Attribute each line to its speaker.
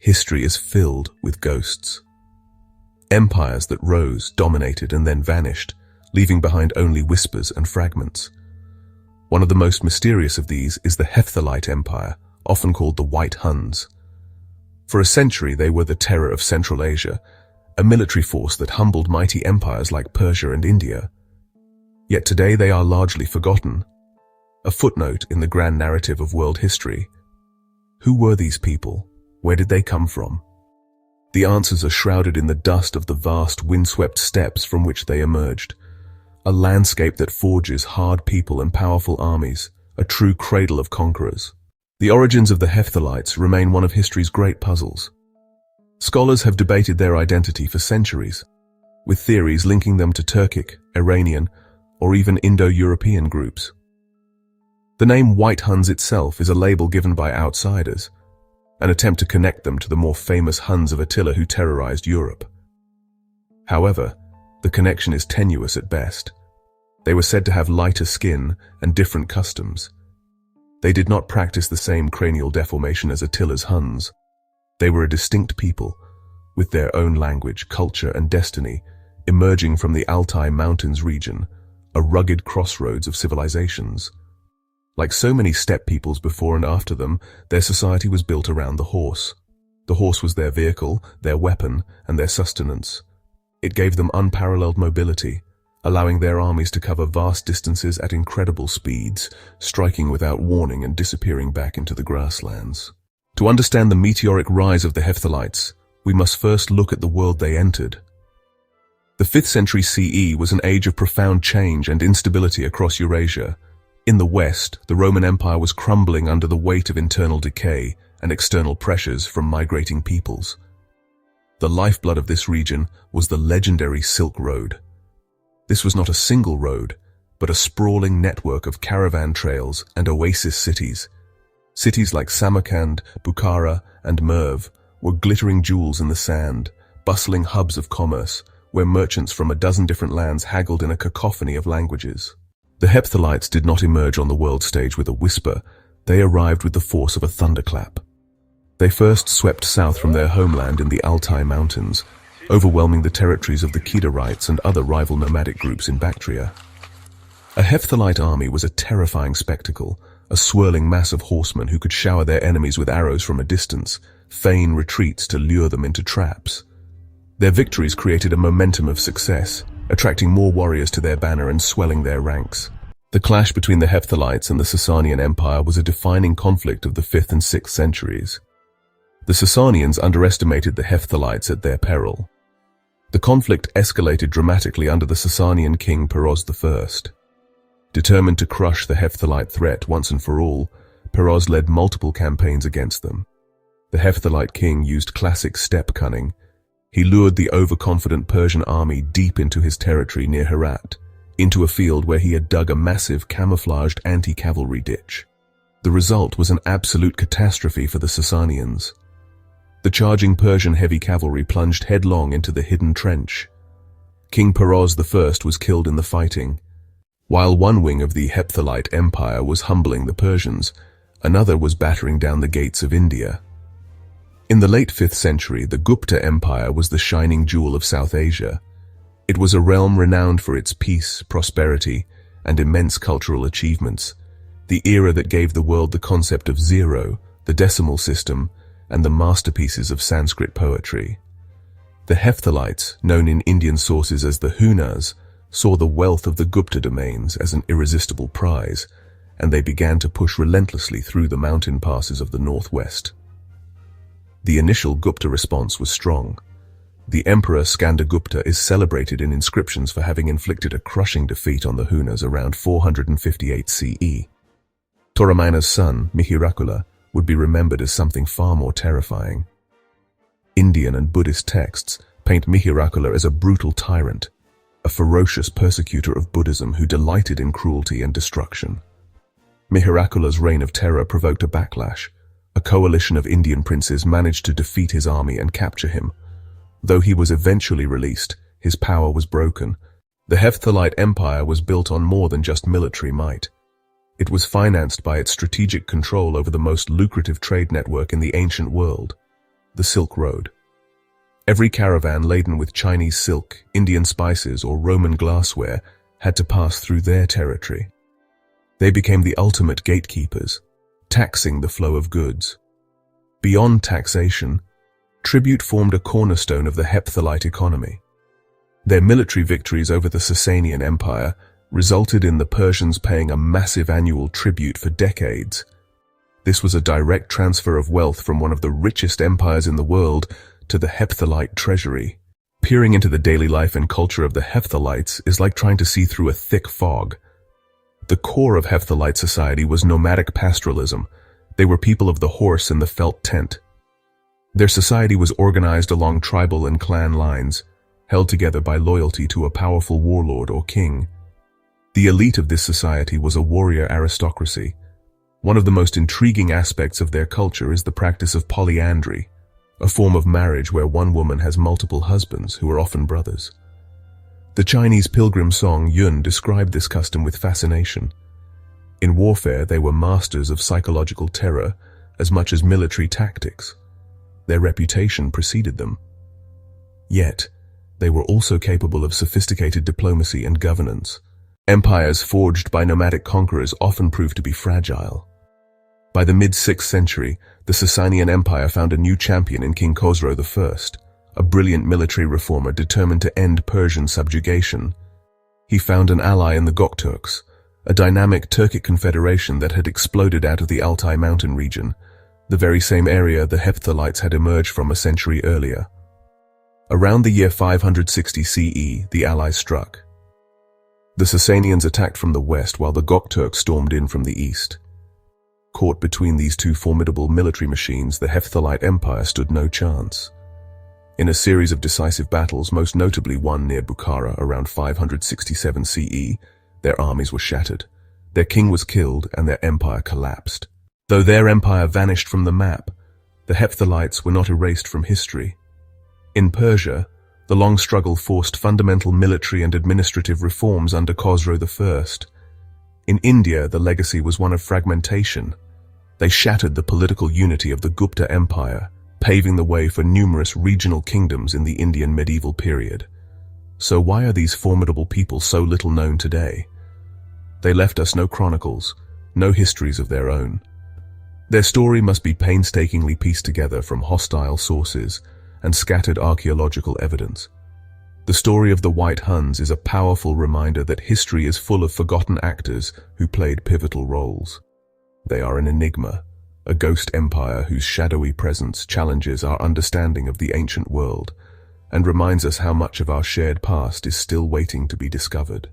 Speaker 1: history is filled with ghosts. Empires that rose, dominated, and then vanished, leaving behind only whispers and fragments. One of the most mysterious of these is the Hephthalite Empire, often called the White Huns. For a century, they were the terror of Central Asia, a military force that humbled mighty empires like Persia and India. Yet today they are largely forgotten, a footnote in the grand narrative of world history. Who were these people? Where did they come from? The answers are shrouded in the dust of the vast windswept steppes from which they emerged, a landscape that forges hard people and powerful armies, a true cradle of conquerors. The origins of the Hephthalites remain one of history's great puzzles. Scholars have debated their identity for centuries, with theories linking them to Turkic, Iranian, or even Indo-European groups. The name White Huns itself is a label given by outsiders, an attempt to connect them to the more famous Huns of Attila who terrorized Europe. However, the connection is tenuous at best. They were said to have lighter skin and different customs. They did not practice the same cranial deformation as Attila's Huns. They were a distinct people, with their own language, culture, and destiny, emerging from the Altai Mountains region, a rugged crossroads of civilizations. Like so many steppe peoples before and after them, their society was built around the horse. The horse was their vehicle, their weapon, and their sustenance. It gave them unparalleled mobility, allowing their armies to cover vast distances at incredible speeds, striking without warning and disappearing back into the grasslands. To understand the meteoric rise of the Hephthalites, we must first look at the world they entered. The 5th century CE was an age of profound change and instability across Eurasia. In the West, the Roman Empire was crumbling under the weight of internal decay and external pressures from migrating peoples. The lifeblood of this region was the legendary Silk Road. This was not a single road, but a sprawling network of caravan trails and oasis cities. Cities like Samarkand, Bukhara, and Merv were glittering jewels in the sand, bustling hubs of commerce, where merchants from a dozen different lands haggled in a cacophony of languages. The Hephthalites did not emerge on the world stage with a whisper, they arrived with the force of a thunderclap. They first swept south from their homeland in the Altai Mountains, overwhelming the territories of the Kedarites and other rival nomadic groups in Bactria. A Hephthalite army was a terrifying spectacle, a swirling mass of horsemen who could shower their enemies with arrows from a distance, feign retreats to lure them into traps. Their victories created a momentum of success, attracting more warriors to their banner and swelling their ranks. The clash between the Hephthalites and the Sasanian Empire was a defining conflict of the 5th and 6th centuries. The Sasanians underestimated the Hephthalites at their peril. The conflict escalated dramatically under the Sasanian king Peroz I. Determined to crush the Hephthalite threat once and for all, Peroz led multiple campaigns against them. The Hephthalite king used classic steppe cunning. He lured the overconfident Persian army deep into his territory near Herat, into a field where he had dug a massive camouflaged anti-cavalry ditch. The result was an absolute catastrophe for the Sasanians. The charging Persian heavy cavalry plunged headlong into the hidden trench. King Peroz I was killed in the fighting. While one wing of the Hephthalite Empire was humbling the Persians, another was battering down the gates of India. In the late 5th century, the Gupta Empire was the shining jewel of South Asia. It was a realm renowned for its peace, prosperity, and immense cultural achievements, the era that gave the world the concept of zero, the decimal system, and the masterpieces of Sanskrit poetry. The Hephthalites, known in Indian sources as the Huns, saw the wealth of the Gupta domains as an irresistible prize, and they began to push relentlessly through the mountain passes of the northwest. The initial Gupta response was strong. The Emperor Skandagupta is celebrated in inscriptions for having inflicted a crushing defeat on the Huns around 458 CE. Toramana's son, Mihirakula, would be remembered as something far more terrifying. Indian and Buddhist texts paint Mihirakula as a brutal tyrant, a ferocious persecutor of Buddhism who delighted in cruelty and destruction. Mihirakula's reign of terror provoked a backlash. A coalition of Indian princes managed to defeat his army and capture him. Though he was eventually released, his power was broken. The Hephthalite Empire was built on more than just military might. It was financed by its strategic control over the most lucrative trade network in the ancient world. the Silk Road. Every caravan laden with Chinese silk, Indian spices, or Roman glassware had to pass through their territory. They became the ultimate gatekeepers, taxing the flow of goods. Beyond taxation, tribute formed a cornerstone of the Hepthalite economy. Their military victories over the Sasanian Empire resulted in the Persians paying a massive annual tribute for decades. This was a direct transfer of wealth from one of the richest empires in the world to the Hepthalite treasury. Peering into the daily life and culture of the Hephthalites is like trying to see through a thick fog. The core of Hepthalite society was nomadic pastoralism. They were people of the horse and the felt tent. Their society was organized along tribal and clan lines, held together by loyalty to a powerful warlord or king. The elite of this society was a warrior aristocracy. One of the most intriguing aspects of their culture is the practice of polyandry, a form of marriage where one woman has multiple husbands who are often brothers. The Chinese pilgrim song Yun described this custom with fascination. In warfare, they were masters of psychological terror as much as military tactics. Their reputation preceded them. Yet, they were also capable of sophisticated diplomacy and governance. Empires forged by nomadic conquerors often proved to be fragile. By the mid-6th century, the Sasanian Empire found a new champion in King Khosrow I, a brilliant military reformer determined to end Persian subjugation. He found an ally in the Gokturks, a dynamic Turkic confederation that had exploded out of the Altai mountain region, the very same area the Hephthalites had emerged from a century earlier. Around the year 560 CE, the Allies struck. The Sasanians attacked from the west while the Gokturks stormed in from the east. Caught between these two formidable military machines, the Hepthalite Empire stood no chance. In a series of decisive battles, most notably one near Bukhara around 567 CE, their armies were shattered. Their king was killed and their empire collapsed. Though their empire vanished from the map, the Hephthalites were not erased from history. In Persia, the long struggle forced fundamental military and administrative reforms under Khosrow I. In India, the legacy was one of fragmentation. They shattered the political unity of the Gupta Empire, paving the way for numerous regional kingdoms in the Indian medieval period. So why are these formidable people so little known today? They left us no chronicles, no histories of their own. Their story must be painstakingly pieced together from hostile sources and scattered archaeological evidence. The story of the White Huns is a powerful reminder that history is full of forgotten actors who played pivotal roles. They are an enigma, a ghost empire whose shadowy presence challenges our understanding of the ancient world and reminds us how much of our shared past is still waiting to be discovered.